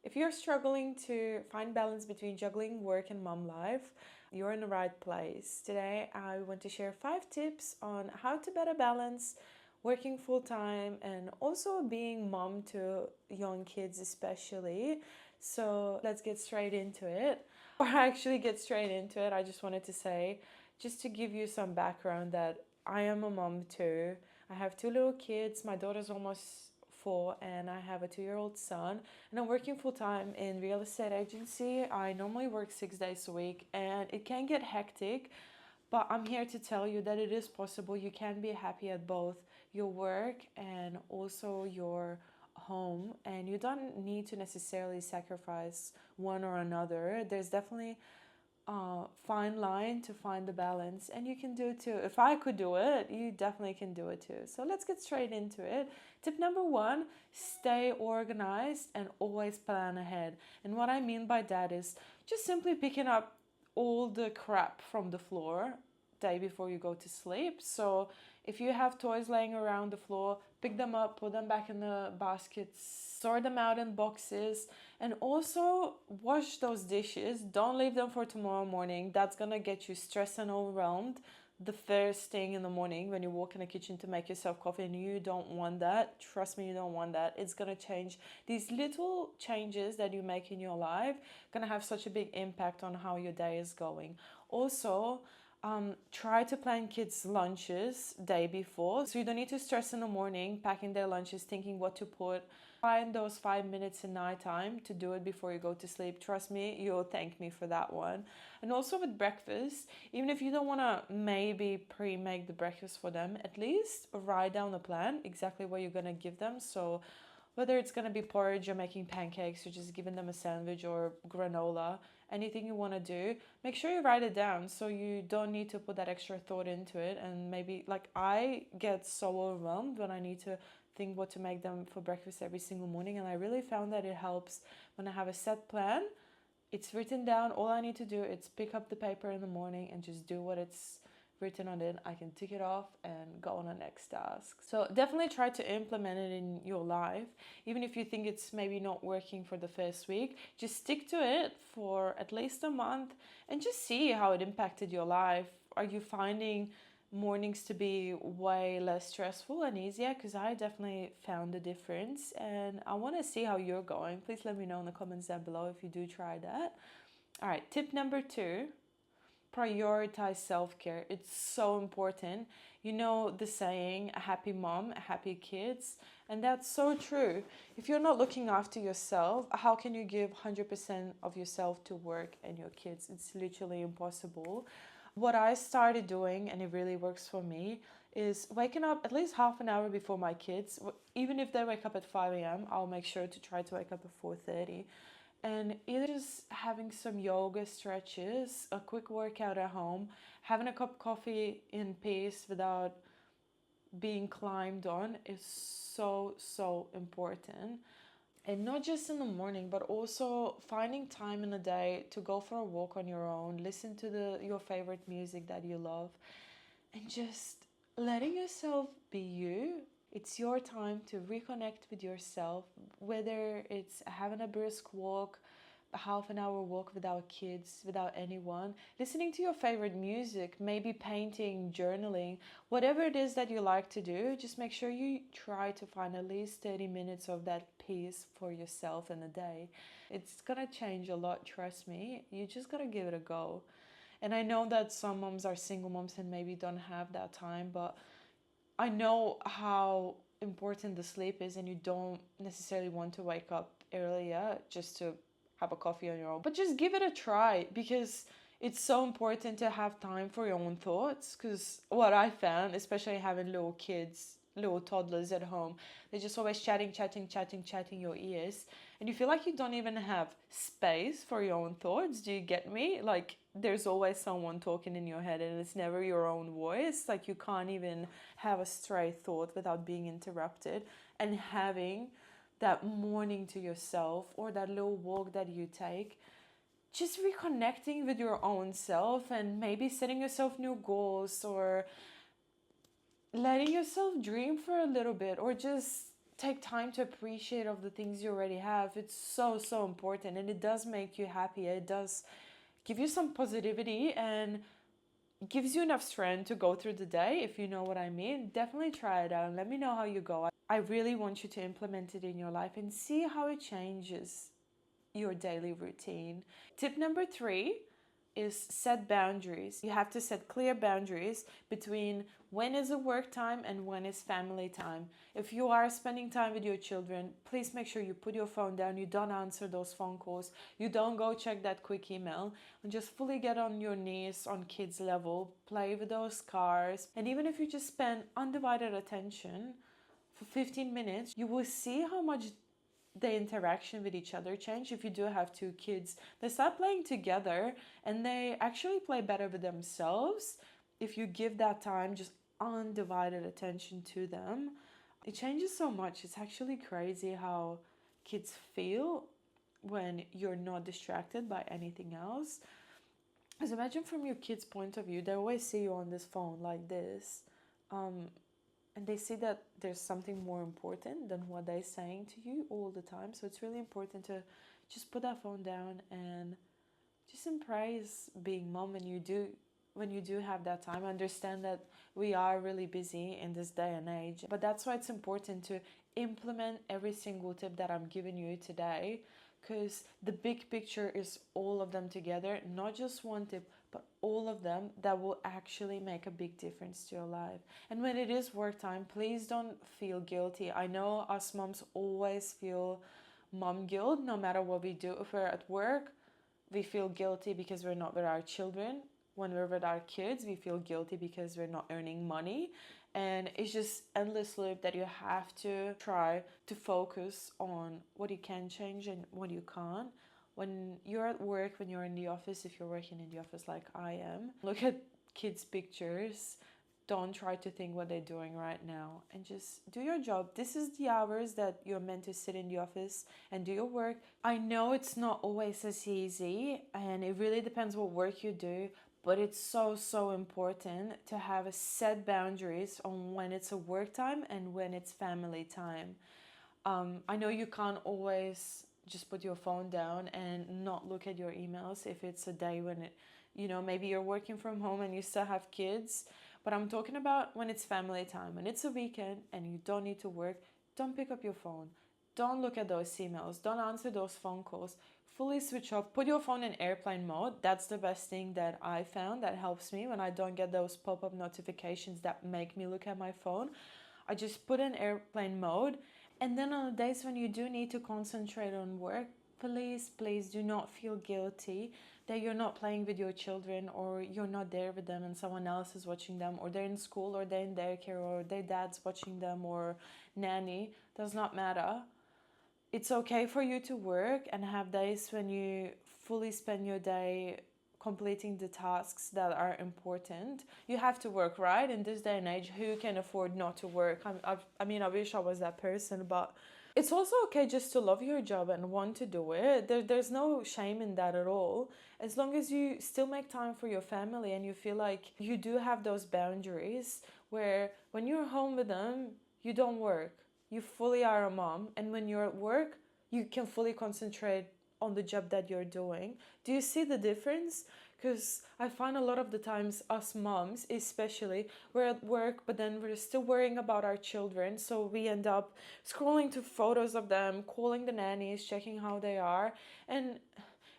If you're struggling to find balance between juggling work and mom life, you're in the right place. Today, I want to share 5 tips on how to better balance working full time and also being mom to young kids, especially. So, let's get straight into it. Before I actually get straight into it, I just wanted to say, just to give you some background, that I am a mom too. I have 2 little kids. My daughter's almost 4, and I have a 2-year-old son. And I'm working full time in real estate agency. I normally work 6 days a week, and it can get hectic. But I'm here to tell you that it is possible. You can be happy at both your work and also your home, and you don't need to necessarily sacrifice one or another. There's definitely fine line to find the balance, and you can do it too. If I could do it, you definitely can do it too. So let's get straight into it. Tip number 1: stay organized and always plan ahead. And what I mean by that is just simply picking up all the crap from the floor day before you go to sleep. So if you have toys laying around the floor, pick them up, put them back in the baskets, sort them out in boxes, and also wash those dishes. Don't leave them for tomorrow morning. That's gonna get you stressed and overwhelmed the first thing in the morning when you walk in the kitchen to make yourself coffee, and you don't want that. Trust me, you don't want that. It's gonna change. These little changes that you make in your life gonna have such a big impact on how your day is going. Also, try to plan kids' lunches day before, so you don't need to stress in the morning packing their lunches, thinking what to put. Find those 5 minutes in night time to do it before you go to sleep. Trust me, you'll thank me for that one. And also with breakfast, even if you don't want to maybe pre-make the breakfast for them, at least write down a plan exactly what you're going to give them. So whether it's going to be porridge or making pancakes or just giving them a sandwich or granola, anything you want to do, make sure you write it down so you don't need to put that extra thought into it. And maybe, like, I get so overwhelmed when I need to think what to make them for breakfast every single morning, and I really found that it helps when I have a set plan. It's written down. All I need to do is pick up the paper in the morning and just do what it's written on it. I can tick it off and go on the next task. So definitely try to implement it in your life. Even if you think it's maybe not working for the first week, just stick to it for at least a month and just see how it impacted your life. Are you finding mornings to be way less stressful and easier? Because I definitely found a difference, and I want to see how you're going. Please let me know in the comments down below if you do try that. All right, tip number 2: prioritize self-care. It's so important. You know the saying, a happy mom, happy kids, and that's so true. If you're not looking after yourself, how can you give 100% of yourself to work and your kids? It's literally impossible. What I started doing, and it really works for me, is waking up at least half an hour before my kids. Even if they wake up at 5 a.m., I'll make sure to try to wake up at 4:30. And either just having some yoga stretches, a quick workout at home, having a cup of coffee in peace without being climbed on is so, so important. And not just in the morning, but also finding time in the day to go for a walk on your own, listen to your favorite music that you love, and just letting yourself be you. It's your time to reconnect with yourself, whether it's having a brisk walk, a half an hour walk without kids, without anyone, listening to your favorite music, maybe painting, journaling, whatever it is that you like to do. Just make sure you try to find at least 30 minutes of that peace for yourself in a day. It's gonna change a lot, trust me. You just gotta give it a go. And I know that some moms are single moms and maybe don't have that time, but I know how important the sleep is, and you don't necessarily want to wake up earlier just to have a coffee on your own. But just give it a try, because it's so important to have time for your own thoughts. Because what I found, especially having little kids, little toddlers at home, they're just always chatting your ears, and you feel like you don't even have space for your own thoughts. Do you get me? Like, there's always someone talking in your head, and it's never your own voice. Like, you can't even have a stray thought without being interrupted. And having that morning to yourself, or that little walk that you take, just reconnecting with your own self, and maybe setting yourself new goals, or letting yourself dream for a little bit, or just take time to appreciate of the things you already have. It's so, so important, and it does make you happy. It does give you some positivity and gives you enough strength to go through the day, if you know what I mean. Definitely try it out and let me know how you go. I really want you to implement it in your life and see how it changes your daily routine. Tip number 3 is set boundaries. You have to set clear boundaries between when is a work time and when is family time. If you are spending time with your children, please make sure you put your phone down, you don't answer those phone calls, you don't go check that quick email, and just fully get on your knees on kids level, play with those cars. And even if you just spend undivided attention for 15 minutes, you will see how much the interaction with each other change. If you do have 2 kids, they start playing together and they actually play better with themselves if you give that time, just undivided attention to them. It changes so much. It's actually crazy how kids feel when you're not distracted by anything else. Because imagine from your kids' point of view, they always see you on this phone like this, and they see that there's something more important than what they're saying to you all the time. So it's really important to just put that phone down and just embrace being mom when you do have that time. I understand that we are really busy in this day and age, but that's why it's important to implement every single tip that I'm giving you today, because the big picture is all of them together, not just one tip, but all of them that will actually make a big difference to your life. And when it is work time, please don't feel guilty. I know us moms always feel mom guilt no matter what we do. If we're at work, we feel guilty because we're not with our children. When we're with our kids, we feel guilty because we're not earning money. And it's just endless loop that you have to try to focus on what you can change and what you can't. When you're at work, when you're in the office, if you're working in the office like I am, look at kids' pictures. Don't try to think what they're doing right now and just do your job. This is the hours that you're meant to sit in the office and do your work. I know it's not always as easy and it really depends what work you do, but it's so, so important to have a set boundaries on when it's a work time and when it's family time. I know you can't always just put your phone down and not look at your emails if it's a day when maybe you're working from home and you still have kids. But I'm talking about when it's family time, when it's a weekend and you don't need to work, don't pick up your phone. Don't look at those emails. Don't answer those phone calls. Fully switch off. Put your phone in airplane mode. That's the best thing that I found that helps me when I don't get those pop-up notifications that make me look at my phone. I just put in airplane mode. And then on the days when you do need to concentrate on work, please, please do not feel guilty that you're not playing with your children or you're not there with them and someone else is watching them, or they're in school or they're in daycare or their dad's watching them or nanny. Does not matter. It's okay for you to work and have days when you fully spend your day completing the tasks that are important. You have to work, right? In this day and age, who can afford not to work? I mean, I wish I was that person, but it's also okay just to love your job and want to do it. There's no shame in that at all. As long as you still make time for your family and you feel like you do have those boundaries where when you're home with them, you don't work. You fully are a mom. And when you're at work, you can fully concentrate on the job that you're doing. Do you see the difference? Because I find a lot of the times us moms especially, we're at work but then we're still worrying about our children, so we end up scrolling to photos of them, calling the nannies, checking how they are. And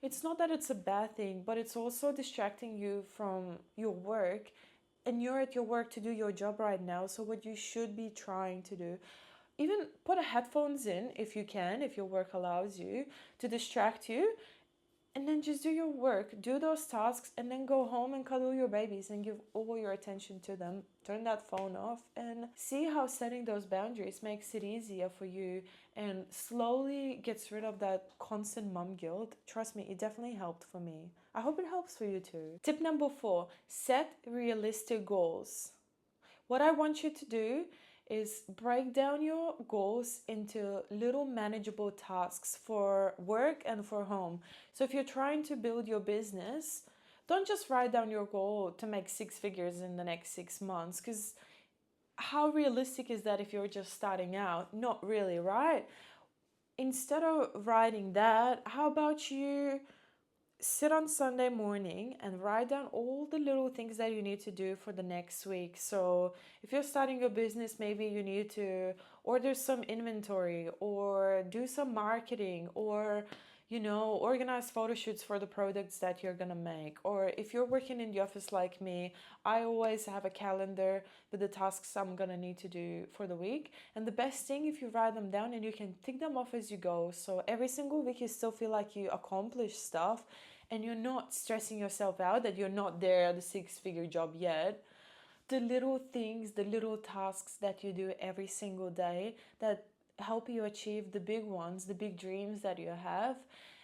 it's not that it's a bad thing, but it's also distracting you from your work, and you're at your work to do your job right now. So what you should be trying to do, even put headphones in if you can, if your work allows you, to distract you, and then just do your work, do those tasks, and then go home and cuddle your babies and give all your attention to them. Turn that phone off and see how setting those boundaries makes it easier for you and slowly gets rid of that constant mom guilt. Trust me, it definitely helped for me. I hope it helps for you too. Tip number 4, set realistic goals. What I want you to do is break down your goals into little manageable tasks for work and for home. So if you're trying to build your business, don't just write down your goal to make 6 figures in the next 6 months, because how realistic is that if you're just starting out? Not really, right? Instead of writing that, how about you sit on Sunday morning and write down all the little things that you need to do for the next week. So, if you're starting a business, maybe you need to order some inventory or do some marketing or organize photo shoots for the products that you're gonna make. Or if you're working in the office like me, I always have a calendar with the tasks I'm gonna need to do for the week. And the best thing, if you write them down and you can tick them off as you go. So every single week you still feel like you accomplish stuff and you're not stressing yourself out that you're not there at the six-figure job yet. The little things, the little tasks that you do every single day that help you achieve the big ones, the big dreams that you have.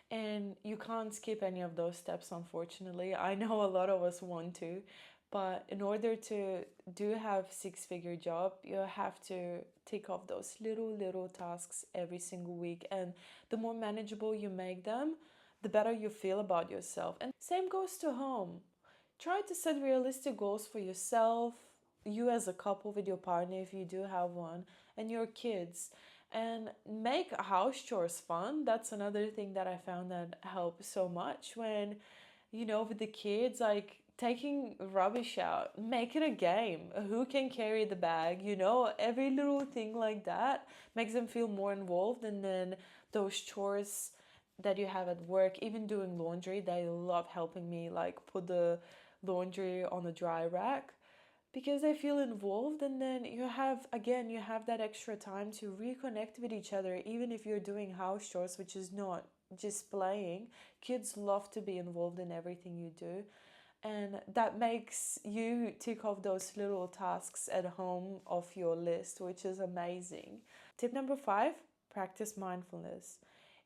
And you can't skip any of those steps, unfortunately. I know a lot of us want to, but in order to do have six-figure job, you have to tick off those little tasks every single week. And the more manageable you make them, the better you feel about yourself. And same goes to home. Try to set realistic goals for yourself, you as a couple with your partner if you do have one, and your kids. And make house chores fun. That's another thing that I found that helps so much when, with the kids, like taking rubbish out, make it a game. Who can carry the bag? Every little thing like that makes them feel more involved. And then those chores that you have at work, even doing laundry, they love helping me like put the laundry on the dry rack because they feel involved. And then you have that extra time to reconnect with each other, even if you're doing house chores, which is not just playing. Kids love to be involved in everything you do, and that makes you tick off those little tasks at home off your list, which is amazing. Tip number 5: practice mindfulness.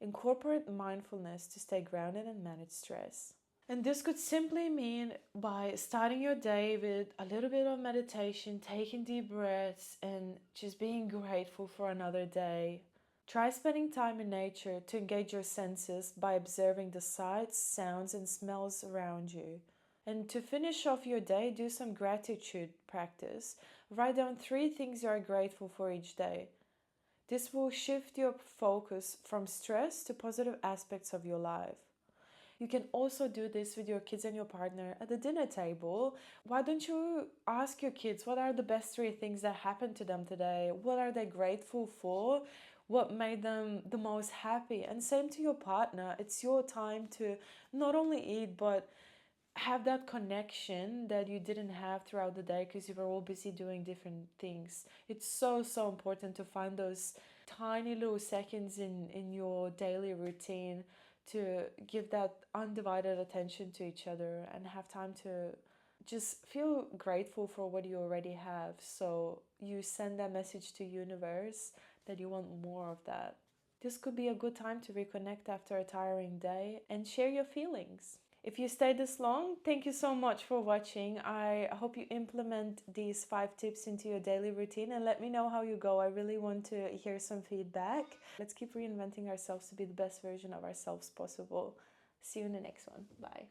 Incorporate mindfulness to stay grounded and manage stress. And this could simply mean by starting your day with a little bit of meditation, taking deep breaths, and just being grateful for another day. Try spending time in nature to engage your senses by observing the sights, sounds, and smells around you. And to finish off your day, do some gratitude practice. Write down 3 things you are grateful for each day. This will shift your focus from stress to positive aspects of your life. You can also do this with your kids and your partner at the dinner table. Why don't you ask your kids what are the best 3 things that happened to them today? What are they grateful for? What made them the most happy? And same to your partner. It's your time to not only eat, but have that connection that you didn't have throughout the day because you were all busy doing different things. It's so important to find those tiny little seconds in your daily routine to give that undivided attention to each other and have time to just feel grateful for what you already have. So you send that message to universe that you want more of that. This could be a good time to reconnect after a tiring day and share your feelings. If you stayed this long, thank you so much for watching. I hope you implement these 5 tips into your daily routine and let me know how you go. I really want to hear some feedback. Let's keep reinventing ourselves to be the best version of ourselves possible. See you in the next one. Bye.